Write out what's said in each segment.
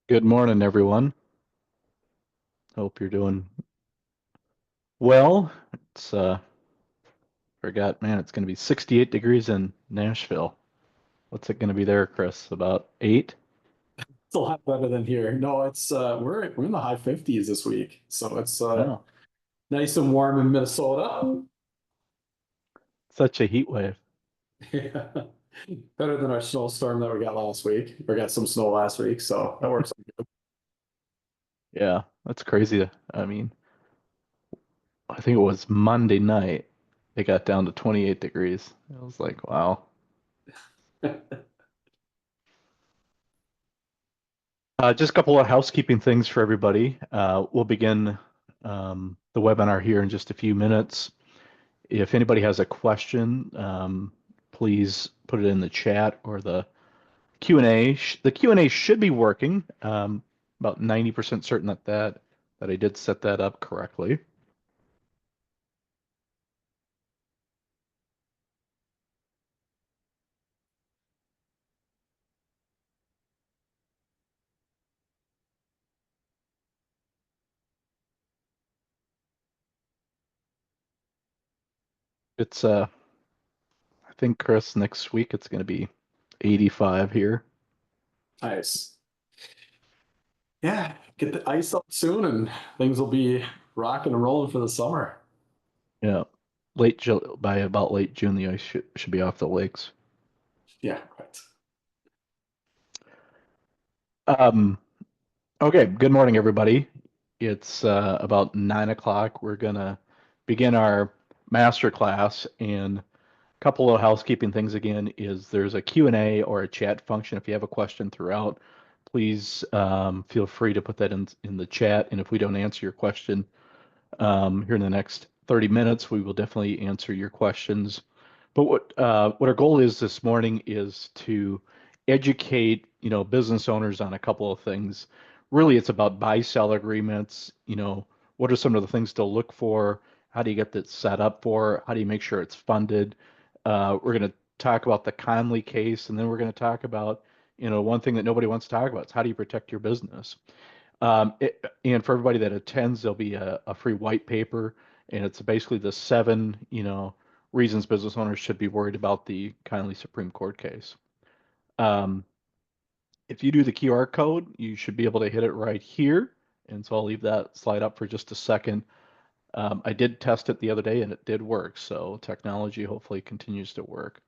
Good morning, everyone. Hope you're doing well. It's forgot, man, it's going to be 68 degrees in Nashville. What's it going to be there, Chris? About 8? It's a lot better than here. No, it's we're in the high 50s this week. So it's Oh, nice and warm in Minnesota. such a heat wave. Yeah. Better than our snowstorm that we got last week. We got some snow last week, so that works. Yeah, that's crazy. I mean, I think it was Monday night. It got down to 28 degrees. I was like, wow. Just a couple of housekeeping things for everybody. We'll begin the webinar here in just a few minutes. If anybody has a question, please put it in the chat or the Q&A. The Q&A should be working. About 90% certain that I did set that up correctly. It's I think Chris, next week it's going to be 85 here. Nice. Yeah, get the ice up soon and things will be rocking and rolling for the summer. Yeah, by about late June, the ice should be off the lakes. Yeah, right. Um, okay, good morning, everybody. It's about 9 o'clock. We're gonna begin our master class, and a couple of housekeeping things again is there's a Q&A or a chat function. If you have a question throughout, please feel free to put that in the chat. And if we don't answer your question here in the next 30 minutes, we will definitely answer your questions. But what our goal is this morning is to educate, business owners on a couple of things. Really, it's about buy-sell agreements. What are some of the things to look for? How do you get that set up for? How do you make sure it's funded? We're going to talk about the Conley case, and then we're going to talk about, one thing that nobody wants to talk about is how do you protect your business? And for everybody that attends, there'll be a free white paper, and it's basically the seven, reasons business owners should be worried about the Conley Supreme Court case. Um, if you do the QR code, you should be able to hit it right here. And so I'll leave that slide up for just a second. I did test it the other day and it did work. So technology hopefully continues to work.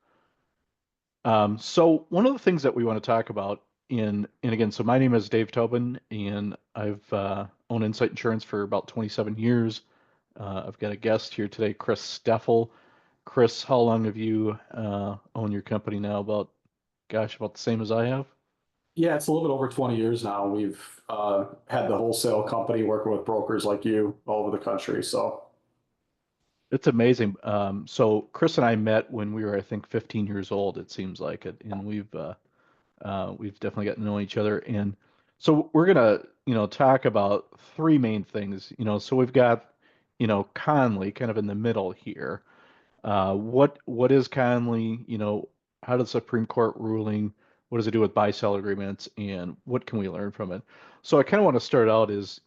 So one of the things that we want to talk about and again, so my name is Dave Tobin, and I've owned Insight Insurance for about 27 years. I've got a guest here today, Chris Steffel. Chris, how long have you owned your company now? About the same as I have. Yeah, it's a little bit over 20 years now. We've had the wholesale company working with brokers like you all over the country. So It's amazing. So Chris and I met when we were, I think, 15 years old. It seems like it, and we've definitely gotten to know each other. And so we're gonna, talk about three main things. So we've got, Conley kind of in the middle here. What is Conley? How does the Supreme Court ruling? What does it do with buy-sell agreements, and what can we learn from it? So I kind of want to start out is,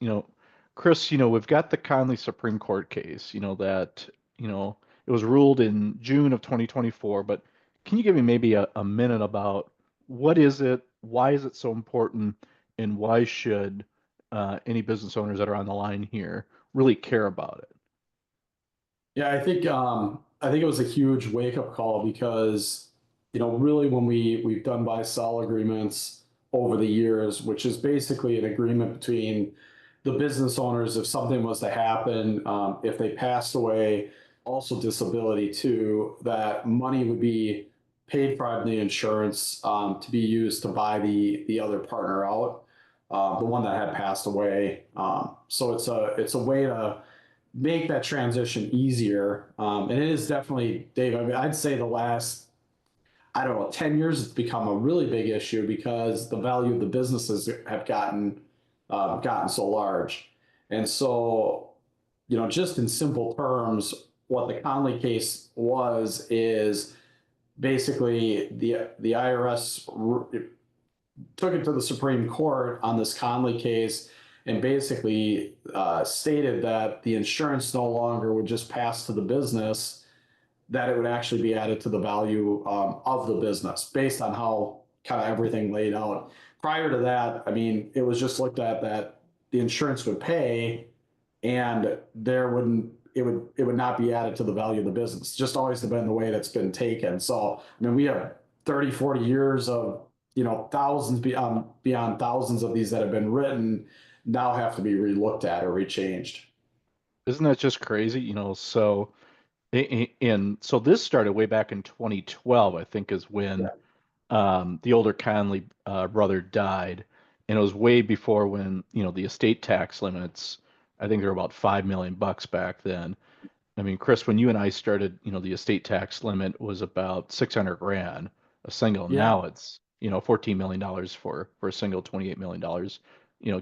Chris, we've got the Conley Supreme Court case, that, it was ruled in June of 2024, but can you give me maybe a minute about what is it, why is it so important, and why should any business owners that are on the line here really care about it? yeah, I think it was a huge wake up call because really when we've done buy sell agreements over the years, which is basically an agreement between the business owners if something was to happen, if they passed away, also disability too, that money would be paid from the insurance to be used to buy the other partner out, the one that had passed away. So it's a way to make that transition easier. And it is definitely, Dave, I mean, I'd say the last, I don't know, 10 years, it's become a really big issue because the value of the businesses have gotten so large. And so, just in simple terms, what the Conley case was is basically the IRS took it to the Supreme Court on this Conley case and basically stated that the insurance no longer would just pass to the business, that it would actually be added to the value of the business based on how kind of everything laid out. Prior to that, I mean, it was just looked at that the insurance would pay and it would not be added to the value of the business. It's just always been the way that's been taken. So, I mean, we have 30, 40 years of, thousands beyond thousands of these that have been written now have to be relooked at or rechanged. Isn't that just crazy? So and so this started way back in 2012, I think, is when Yeah. the older Conley brother died, and it was way before when the estate tax limits. I think they were about 5 million bucks back then. I mean, Chris, when you and I started, the estate tax limit was about 600 grand a single. Yeah. Now it's, $14 million for a single, $28 million,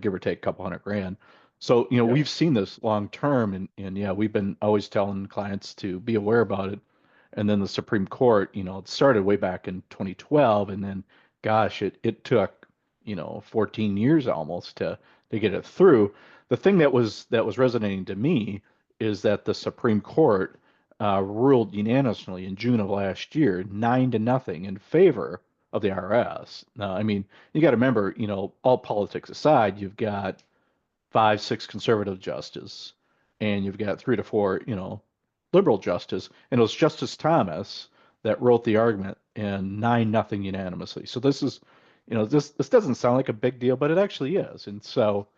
give or take a couple hundred grand. So, Yeah. we've seen this long term and yeah, we've been always telling clients to be aware about it. And then the Supreme Court, it started way back in 2012 and then gosh, it took, 14 years almost to get it through. The thing that was resonating to me is that the Supreme Court ruled unanimously in June of last year, 9-0 in favor of the IRS. Now, I mean, you got to remember, all politics aside, you've got 5, 6 conservative justices, and you've got 3 to 4, liberal justices, and it was Justice Thomas that wrote the argument and 9-0 unanimously. So this is, this doesn't sound like a big deal, but it actually is. And so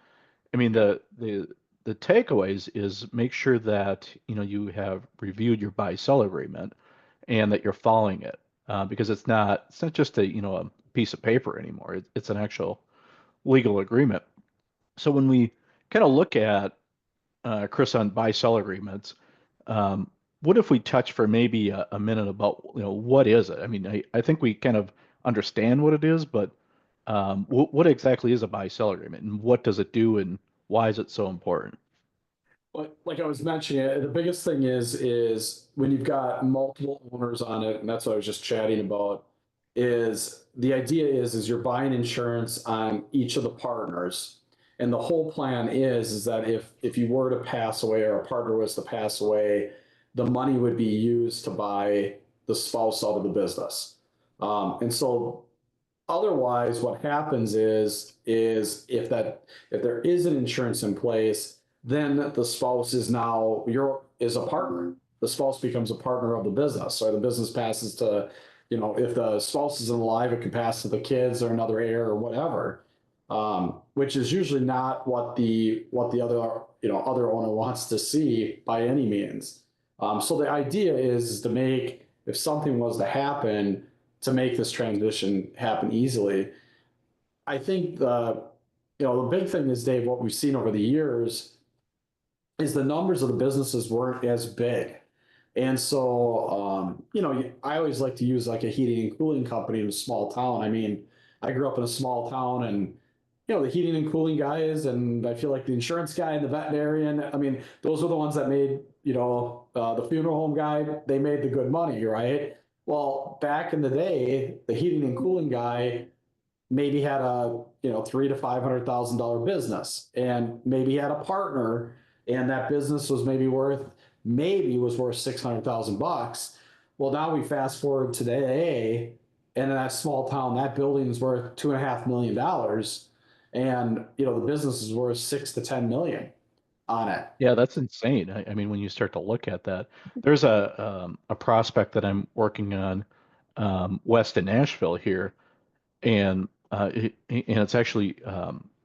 I mean, Yeah. the takeaways is make sure that you have reviewed your buy-sell agreement and that you're following it because it's not just a piece of paper anymore. It's an actual legal agreement. So when we kind of look at Chris on buy-sell agreements, what if we touch for maybe a minute about what is it? I mean, I think we kind of understand what it is, but what exactly is a buy-sell agreement and what does it do and why is it so important? But like I was mentioning, the biggest thing is when you've got multiple owners on it, and that's what I was just chatting about, is the idea is you're buying insurance on each of the partners. And the whole plan is that if you were to pass away or a partner was to pass away, the money would be used to buy the spouse out of the business. And so otherwise, what happens is if there is an insurance in place, then the spouse is now your is a partner. The spouse becomes a partner of the business, or the business passes to, if the spouse isn't alive, it can pass to the kids or another heir or whatever. Which is usually not what the other other owner wants to see by any means. So the idea is to make, if something was to happen, to make this transition happen easily. I think the big thing is, Dave, what we've seen over the years is the numbers of the businesses weren't as big. And so, I always like to use like a heating and cooling company in a small town. I mean, I grew up in a small town and, the heating and cooling guys, and I feel like the insurance guy and the veterinarian, I mean, those are the ones that made, the funeral home guy, they made the good money, right? Well, back in the day, the heating and cooling guy maybe had a $300,000 to $500,000 business, and maybe had a partner, and that business was maybe worth $600,000. Well, now we fast forward today, and in that small town, that building is worth $2.5 million, and the business is worth 6 to 10 million on it. Yeah, that's insane. I mean, when you start to look at that, there's a prospect that I'm working on west of Nashville here, and it's actually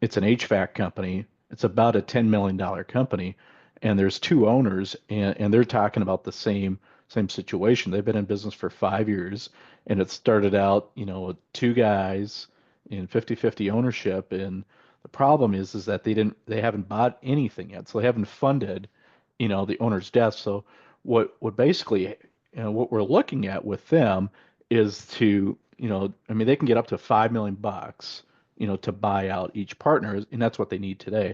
it's an HVAC company. It's about a $10 million company, and there's two owners, and they're talking about the same situation. They've been in business for 5 years, and it started out, with two guys in 50-50 ownership, and the problem is that they haven't bought anything yet, so they haven't funded, the owner's death. So what basically, what we're looking at with them is to, I mean, they can get up to 5 million bucks, to buy out each partner, and that's what they need today.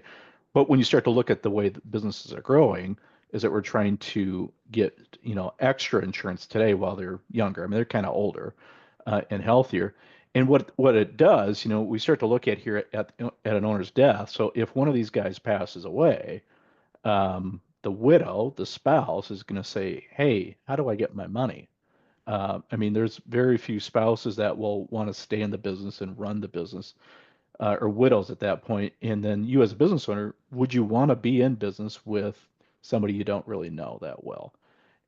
But when you start to look at the way that businesses are growing, is that we're trying to get, extra insurance today while they're younger. I mean, they're kind of older and healthier. And what it does, we start to look at here at an owner's death. So if one of these guys passes away, the widow, the spouse, is going to say, "Hey, how do I get my money?" I mean, there's very few spouses that will want to stay in the business and run the business, or widows at that point. And then you, as a business owner, would you want to be in business with somebody you don't really know that well?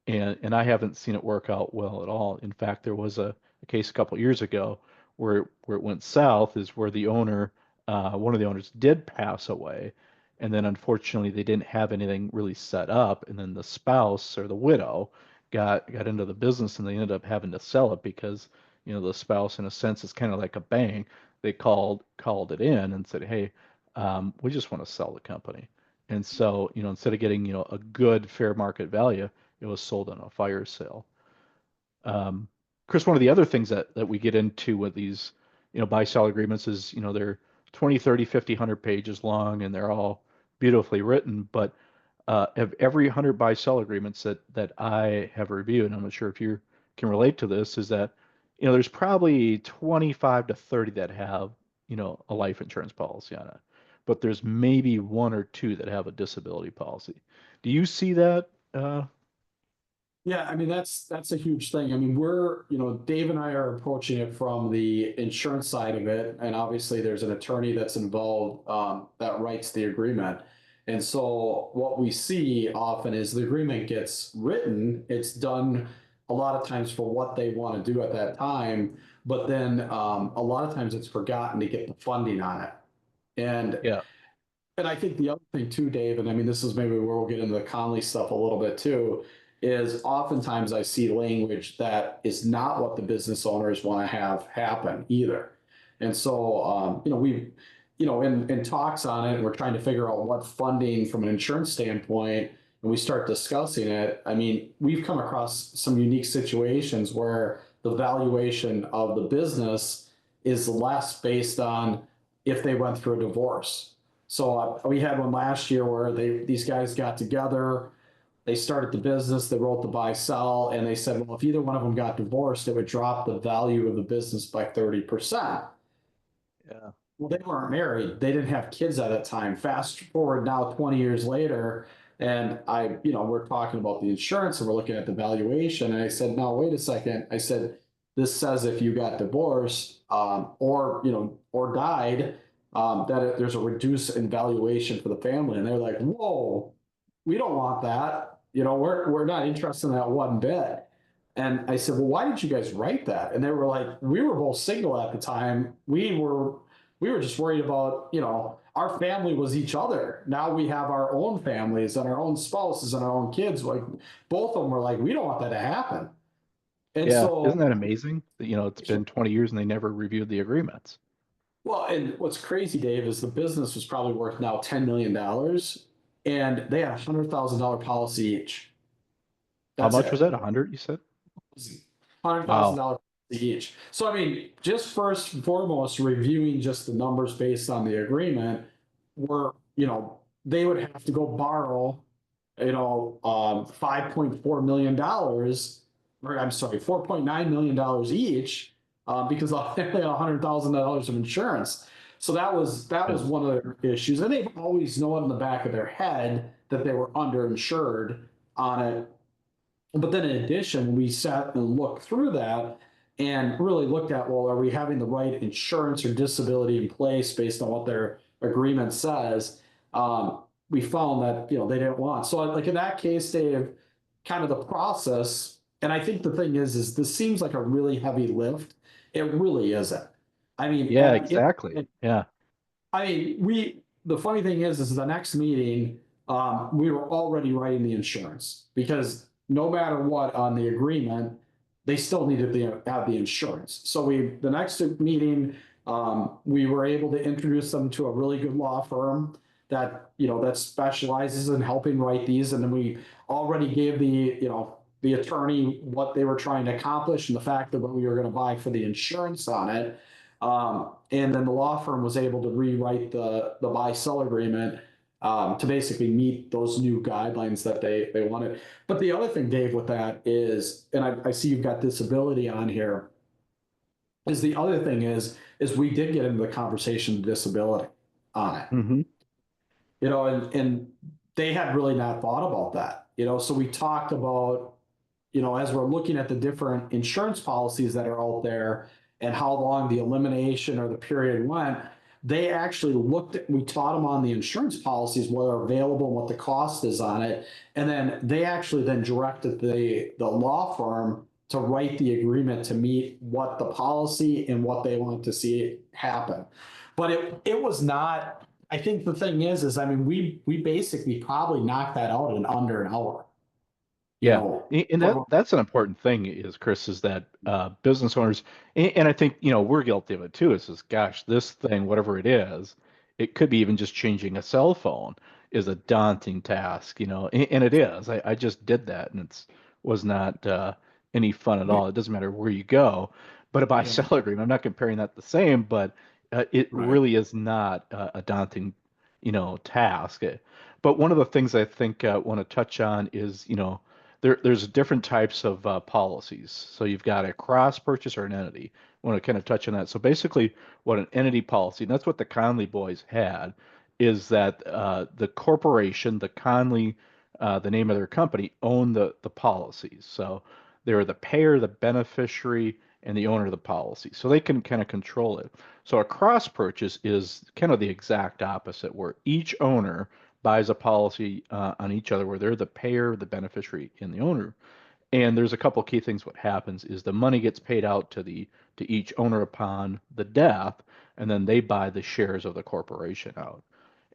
And I haven't seen it work out well at all. In fact, there was a case a couple years ago where it went south, is where the owner, one of the owners did pass away, and then unfortunately they didn't have anything really set up, and then the spouse or the widow got into the business, and they ended up having to sell it because the spouse, in a sense, is kind of like a bank. They called it in and said, "Hey, we just want to sell the company." And so, instead of getting, a good fair market value, it was sold on a fire sale. Um, Chris, one of the other things that we get into with these, buy-sell agreements is, they're 20, 30, 50, 100 pages long, and they're all beautifully written. But of every 100 buy-sell agreements that I have reviewed, and I'm not sure if you can relate to this, is that, there's probably 25 to 30 that have, a life insurance policy on it. But there's maybe one or two that have a disability policy. Do you see that? Yeah, I mean, that's a huge thing. I mean, Dave and I are approaching it from the insurance side of it, and obviously there's an attorney that's involved that writes the agreement. And so what we see often is the agreement gets written, it's done a lot of times for what they want to do at that time, but then a lot of times it's forgotten to get the funding on it. And Yeah. and I think the other thing too, Dave, and I mean, this is maybe where we'll get into the Conley stuff a little bit too, is oftentimes I see language that is not what the business owners want to have happen either. And so, in talks on it, and we're trying to figure out what funding from an insurance standpoint, and we start discussing it. I mean, we've come across some unique situations where the valuation of the business is less based on if they went through a divorce. So we had one last year where these guys got together, they started the business, they wrote the buy sell, and they said, well, if either one of them got divorced, it would drop the value of the business by 30%. Yeah. Well, they weren't married. They didn't have kids at that time. Fast forward now 20 years later, and we're talking about the insurance and we're looking at the valuation. And I said, no, wait a second. I said, this says if you got divorced or died, there's a reduce in valuation for the family. And they're like, whoa, we don't want that. We're not interested in that one bit. And I said, well, why did you guys write that? And they were like, we were both single at the time. We were just worried about, our family was each other. Now we have our own families and our own spouses and our own kids. Like both of them were like, we don't want that to happen. And Yeah. Isn't so, that amazing that, it's been 20 years and they never reviewed the agreements? well, and what's crazy, Dave, is the business was probably worth now $10 million, and they had $100,000 policy each. How That's much was it. that? 100, you said? hundred thousand Wow. dollars each. So I mean, just first and foremost, reviewing just the numbers based on the agreement, were they would have to go borrow, $5.4 million, or I'm sorry, $4.9 million each, because they had $100,000 of insurance. So that was Yeah. one of their issues, and they've always known in the back of their head that they were underinsured on it. But then in addition, we sat and looked through that and really looked at, well, are we having the right insurance or disability in place based on what their agreement says? We found that, they didn't want. So like in that case, Dave, kind of the process, and I think the thing is this seems like a really heavy lift. It really isn't. I mean, Yeah, at the exactly. end, Yeah. I mean, the funny thing is the next meeting, we were already writing the insurance because no matter what on the agreement, they still needed to have the insurance. So the next meeting, we were able to introduce them to a really good law firm that specializes in helping write these. And then we already gave the attorney what they were trying to accomplish and the fact that what we were going to buy for the insurance on it. And then the law firm was able to rewrite the buy-sell agreement to basically meet those new guidelines that they wanted. But the other thing, Dave, with that is, and I see you've got disability on here. is the other thing is we did get into the conversation of disability on it, Hmm. and they had really not thought about that, so we talked about, as we're looking at the different insurance policies that are out there and how long the elimination or the period went, they actually we taught them on the insurance policies, what are available and what the cost is on it. And then they actually then directed the law firm to write the agreement to meet what the policy and what they want to see happen. But it was not, I think the thing is, I mean, we basically probably knocked that out in under an hour, you Yeah, know, and for that's an important thing is Chris is that business owners, and I think we're guilty of it too. Is gosh, this thing, whatever it is, it could be even just changing a cell phone is a daunting task, and it is. I just did that, and it's was not any fun at all. It doesn't matter where you go, but a yeah, buy-sell agreement. I'm not comparing that the same, but it right. really is not a daunting, task. But one of the things I think I want to touch on is, there's different types of policies. So you've got a cross purchase or an entity. I want to kind of touch on that. So basically, what an entity policy, and that's what the Conley boys had, is that the corporation, the Conley, the name of their company, own the policies. So they're the payer, the beneficiary, and the owner of the policy. So they can kind of control it. So a cross purchase is kind of the exact opposite, where each owner buys a policy on each other where they're the payer, the beneficiary, and the owner. And there's a couple key things. What happens is the money gets paid out to each owner upon the death, and then they buy the shares of the corporation out.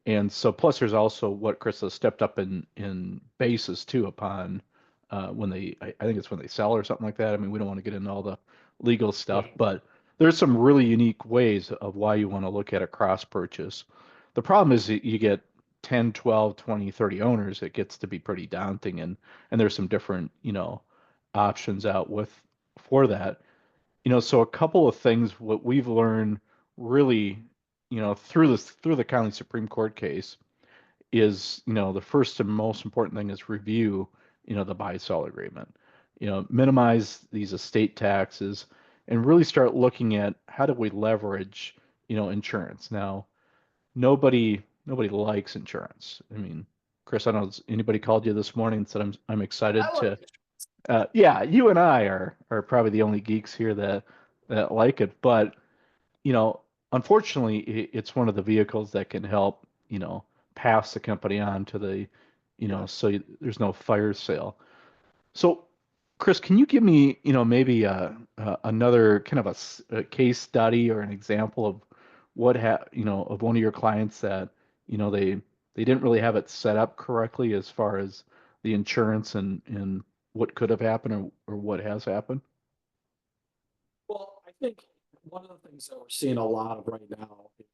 And so, plus, there's also what Chris has stepped up in basis too upon when I think it's when they sell or something like that. I mean, we don't want to get into all the legal Yeah. stuff, but there's some really unique ways of why you want to look at a cross purchase. The problem is that you get 10, 12, 20, 30 owners. It gets to be pretty daunting, and there's some different, options out with for that. So a couple of things what we've learned really, through the county Supreme Court case is, the first and most important thing is review, the buy-sell agreement. Minimize these estate taxes and really start looking at how do we leverage, insurance. Now, nobody likes insurance. I mean, Chris, I don't know, has anybody called you this morning and said I'm excited I like to yeah, you and I are probably the only geeks here that like it, but you know, unfortunately, it's one of the vehicles that can help, pass the company on to the, yeah. so there's no fire sale. So, Chris, can you give me, maybe another kind of a case study or an example of of one of your clients that, they didn't really have it set up correctly as far as the insurance and what could have happened or what has happened? Well, I think one of the things that we're seeing a lot of right now is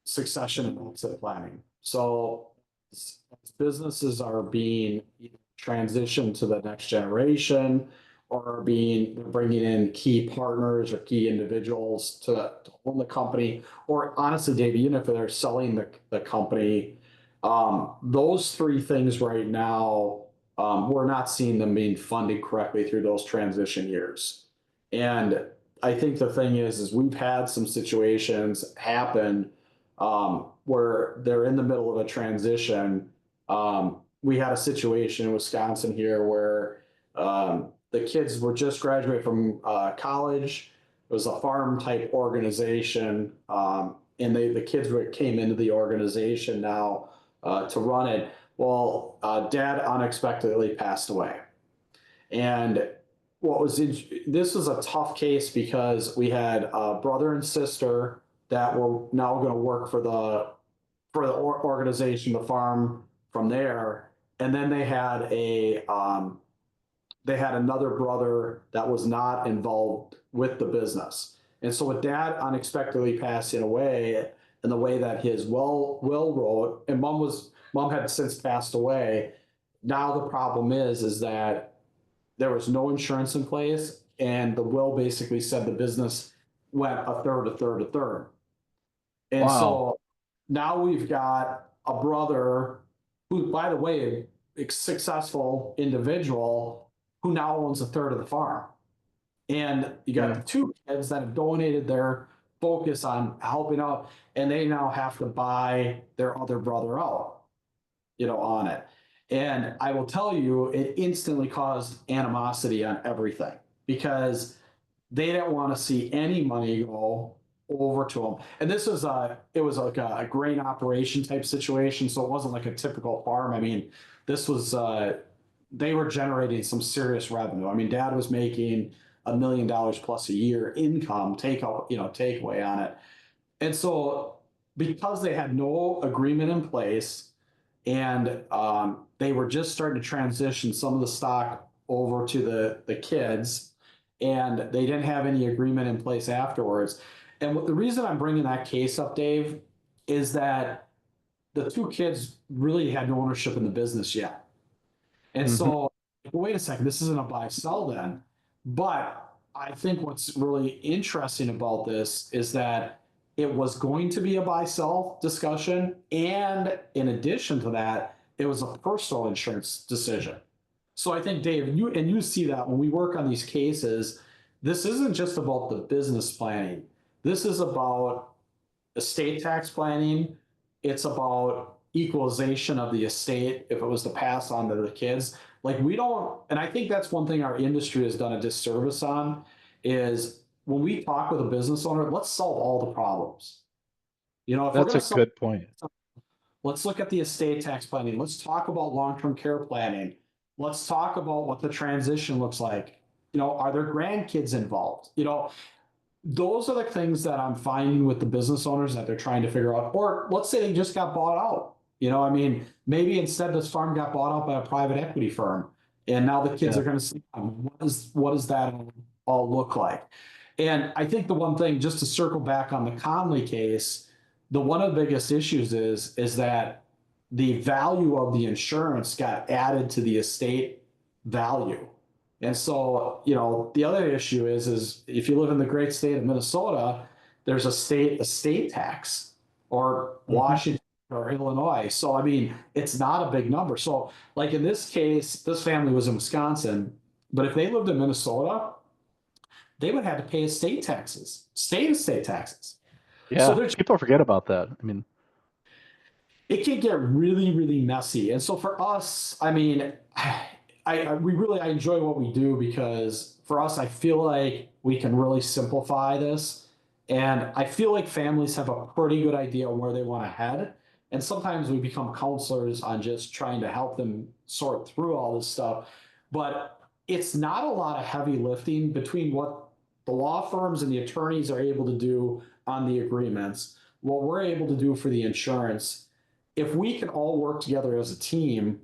succession and exit planning. So as businesses are being either transitioned to the next generation or being bringing in key partners or key individuals to own the company, or honestly, Dave, even if they're selling the company, those three things right now, we're not seeing them being funded correctly through those transition years. And I think the thing is we've had some situations happen where they're in the middle of a transition. We had a situation in Wisconsin here where the kids were just graduated from college. It was a farm type organization, and the kids came into the organization now to run it. Well, dad unexpectedly passed away. And this was a tough case because we had a brother and sister that were now going to work for the organization, the farm from there, and then they had another brother that was not involved with the business. And so with dad unexpectedly passing away and the way that his will wrote, and mom had since passed away. Now the problem is that there was no insurance in place, and the will basically said the business went a third, a third, a third. And Wow. so now we've got a brother who, by the way, a successful individual who now owns a third of the farm. And you got Yeah. the two kids that have donated their focus on helping out, and they now have to buy their other brother out, on it. And I will tell you, it instantly caused animosity on everything because they didn't want to see any money go over to them. And this was it was like a grain operation type situation, so it wasn't like a typical farm. I mean, this was they were generating some serious revenue. I mean, Dad was making $1 million plus a year income takeaway on it. And so because they had no agreement in place and they were just starting to transition some of the stock over to the kids, and they didn't have any agreement in place afterwards. And the reason I'm bringing that case up, Dave, is that the two kids really had no ownership in the business yet. And Hmm. so, wait a second, this isn't a buy sell then. But I think what's really interesting about this is that it was going to be a buy sell discussion. And in addition to that, it was a personal insurance decision. So I think, Dave, you see that when we work on these cases, this isn't just about the business planning. This is about estate tax planning. It's about equalization of the estate if it was to pass on to the kids. Like we don't, and I think that's one thing our industry has done a disservice on is when we talk with a business owner, let's solve all the problems. If we're That's going a to solve, good point. let's look at the estate tax planning. Let's talk about long-term care planning. Let's talk about what the transition looks like. Are there grandkids involved? Those are the things that I'm finding with the business owners that they're trying to figure out. Or let's say they just got bought out. I mean, maybe instead this farm got bought out by a private equity firm, and now the kids Yeah. are going to see what does that all look like? And I think the one thing, just to circle back on the Conley case, the one of the biggest issues is that the value of the insurance got added to the estate value. And so, the other issue is if you live in the great state of Minnesota, there's a state estate tax, or Hmm. Washington or Illinois. So, I mean, it's not a big number. So, like in this case, this family was in Wisconsin, but if they lived in Minnesota, they would have to pay state estate taxes. So Yeah. they're People forget about that. I mean, it can get really, really messy. And so for us, I mean, I enjoy what we do because for us, I feel like we can really simplify this. And I feel like families have a pretty good idea on where they want to head. And sometimes we become counselors on just trying to help them sort through all this stuff. But it's not a lot of heavy lifting between what the law firms and the attorneys are able to do on the agreements, what we're able to do for the insurance. If we can all work together as a team,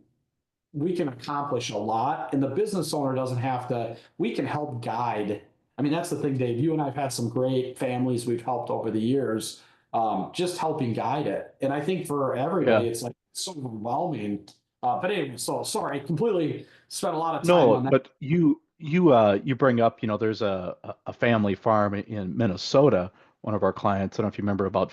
we can accomplish a lot. And the business owner doesn't have to, we can help guide. I mean, that's the thing, Dave. You and I've had some great families we've helped over the years, just helping guide it. And I think for everybody, yeah. it's like so overwhelming. But anyway, so sorry, I completely spent a lot of time No, on that. but you bring up, there's a family farm in Minnesota, one of our clients. I don't know if you remember about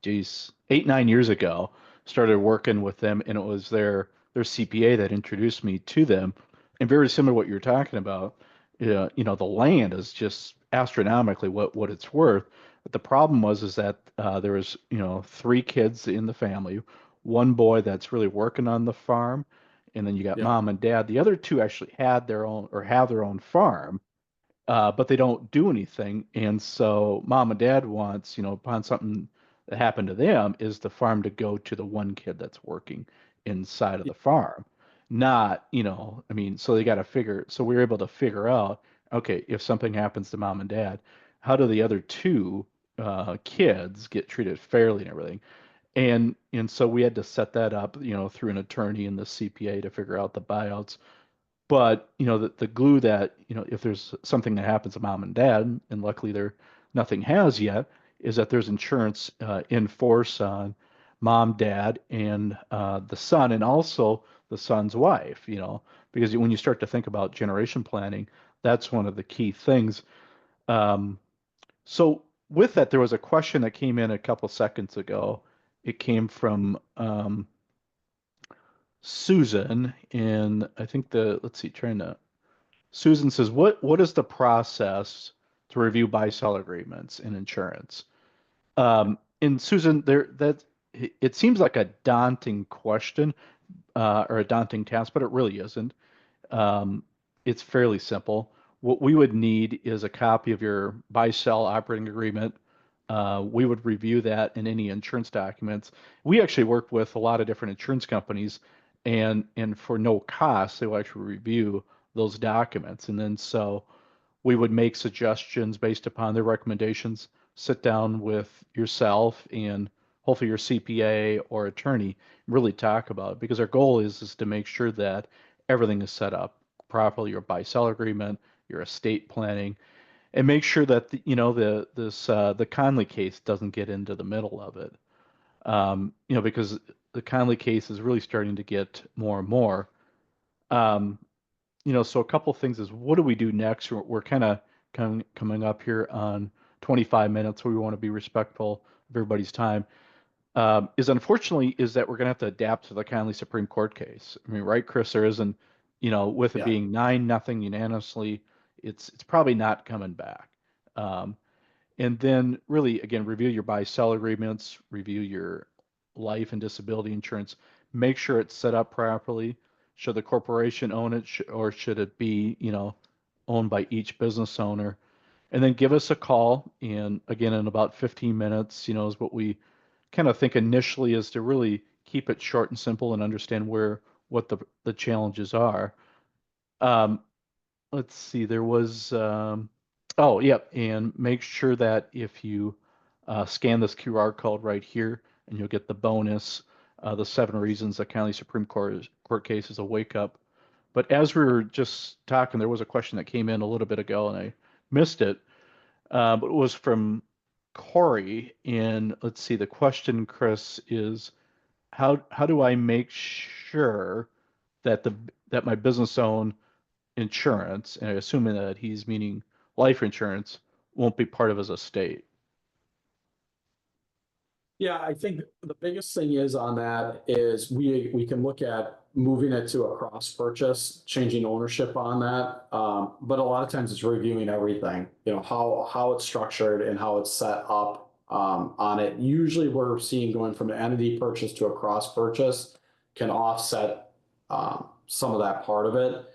geez, 8, 9 years ago, started working with them, and it was their CPA that introduced me to them. And very similar to what you're talking about, the land is just astronomically what it's worth. But the problem was is that there was, three kids in the family, one boy that's really working on the farm, and then you got Yeah. mom and dad. The other two actually had their own or have their own farm, but they don't do anything. And so mom and dad wants, upon something that happened to them, is the farm to go to the one kid that's working inside of the farm. Not, I mean, so they got to figure, so we were able to figure out, okay, if something happens to mom and dad, how do the other two kids get treated fairly and everything? And so we had to set that up, through an attorney and the CPA to figure out the buyouts. But, the glue that, if there's something that happens to mom and dad, and luckily there nothing has yet, is that there's insurance in force on mom, dad, and the son, and also the son's wife, because when you start to think about generation planning, that's one of the key things. Um, so with that, there was a question that came in a couple seconds ago. It came from Susan, and I think let's see, trying to Susan says, what is the process to review buy-sell agreements in insurance? And Susan, it seems like a daunting question or a daunting task, but it really isn't. Um, it's fairly simple. What we would need is a copy of your buy-sell operating agreement. We would review that in any insurance documents. We actually work with a lot of different insurance companies, and for no cost, they will actually review those documents. And then so we would make suggestions based upon their recommendations, sit down with yourself and hopefully your CPA or attorney, really talk about it because our goal is to make sure that everything is set up properly, your buy-sell agreement, your estate planning, and make sure that the Conley case doesn't get into the middle of it. Because the Conley case is really starting to get more and more. Um, so a couple of things is what do we do next? We're kind of coming up here on 25 minutes. We want to be respectful of everybody's time. Is unfortunately is that we're going to have to adapt to the Conley Supreme Court case. I mean, right, Chris? There isn't, with it Yeah. being 9-0 unanimously, it's probably not coming back. Um, and then really, again, review your buy-sell agreements, review your life and disability insurance, make sure it's set up properly. Should the corporation own it, or should it be, owned by each business owner? And then give us a call. And again, in about 15 minutes, is what we kind of think initially is to really keep it short and simple and understand what the challenges are. Um, let's see, there was, oh, yep, and make sure that if you scan this QR code right here, and you'll get the bonus, the 7 reasons the County Supreme Court case is a wake up. But as we were just talking, there was a question that came in a little bit ago, and I missed it. But it was from Corey, and let's see, the question, Chris, is how do I make sure that my business own insurance, and I assume that he's meaning life insurance, won't be part of his estate. Yeah, I think the biggest thing is on that is we can look at moving it to a cross purchase, changing ownership on that. But a lot of times it's reviewing everything, how it's structured and how it's set up on it. Usually we're seeing going from an entity purchase to a cross purchase can offset some of that part of it.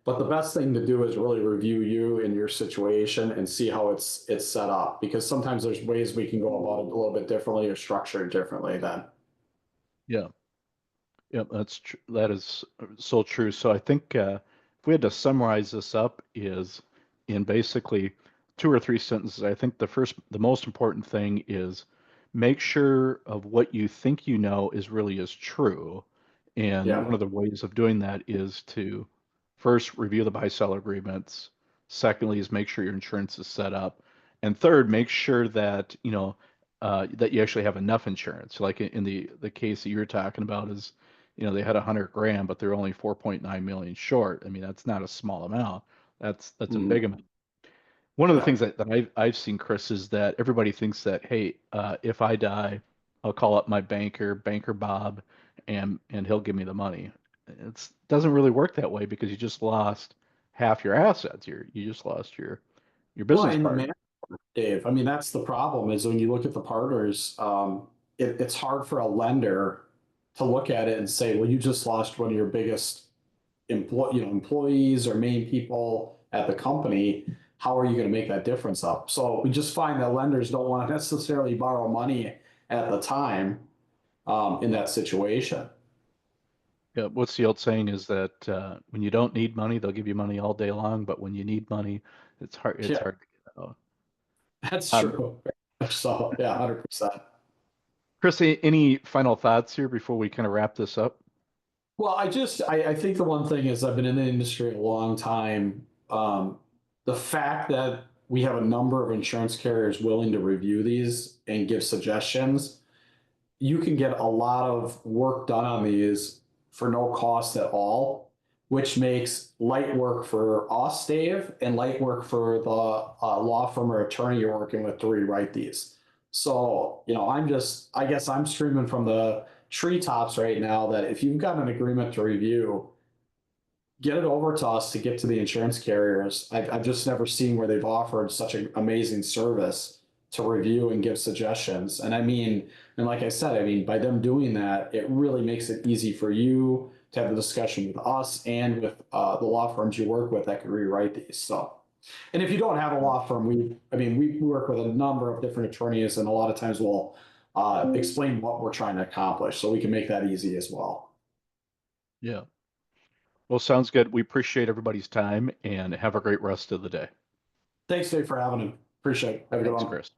But the best thing to do is really review you and your situation and see how it's set up, because sometimes there's ways we can go about it a little bit differently or structured differently then. Yeah, yeah, that is so true. So I think if we had to summarize this up is in basically 2 or 3 sentences, I think the most important thing is make sure of what you think you know is true. And Yeah. one of the ways of doing that is to first review the buy-sell agreements. Secondly, is make sure your insurance is set up. And third, make sure that, that you actually have enough insurance. Like in the case that you're talking about is, they had 100 grand, but they're only 4.9 million short. I mean, that's not a small amount. That's a big Mhm. amount. One of the Yeah. things that I've seen, Chris, is that everybody thinks that, hey, if I die, I'll call up my banker Bob, and he'll give me the money. It doesn't really work that way because you just lost half your assets. You just lost your Well, business and the partner. man, Dave, I mean, that's the problem is when you look at the partners, it's hard for a lender to look at it and say, well, you just lost one of your biggest employees or main people at the company. How are you going to make that difference up? So we just find that lenders don't want to necessarily borrow money at the time in that situation. Yeah, what's the old saying is that when you don't need money, they'll give you money all day long, but when you need money, it's Yeah, hard to get out. that's Um, true. So yeah, 100%. Chris, any final thoughts here before we kind of wrap this up? Well, I think the one thing is I've been in the industry a long time. The fact that we have a number of insurance carriers willing to review these and give suggestions, you can get a lot of work done on these for no cost at all, which makes light work for us, Dave, and light work for the law firm or attorney you're working with to rewrite these. So, I guess I'm streaming from the treetops right now that if you've got an agreement to review, get it over to us to get to the insurance carriers. I've just never seen where they've offered such an amazing service to review and give suggestions. And I mean, and like I said, I mean, by them doing that, it really makes it easy for you to have the discussion with us and with the law firms you work with that could rewrite these. So, and if you don't have a law firm, I mean, we work with a number of different attorneys, and a lot of times we'll explain what we're trying to accomplish, so we can make that easy as well. Yeah. Well, sounds good. We appreciate everybody's time and have a great rest of the day. Thanks, Dave, for having me. Appreciate it. Have a good Thanks, one. Chris.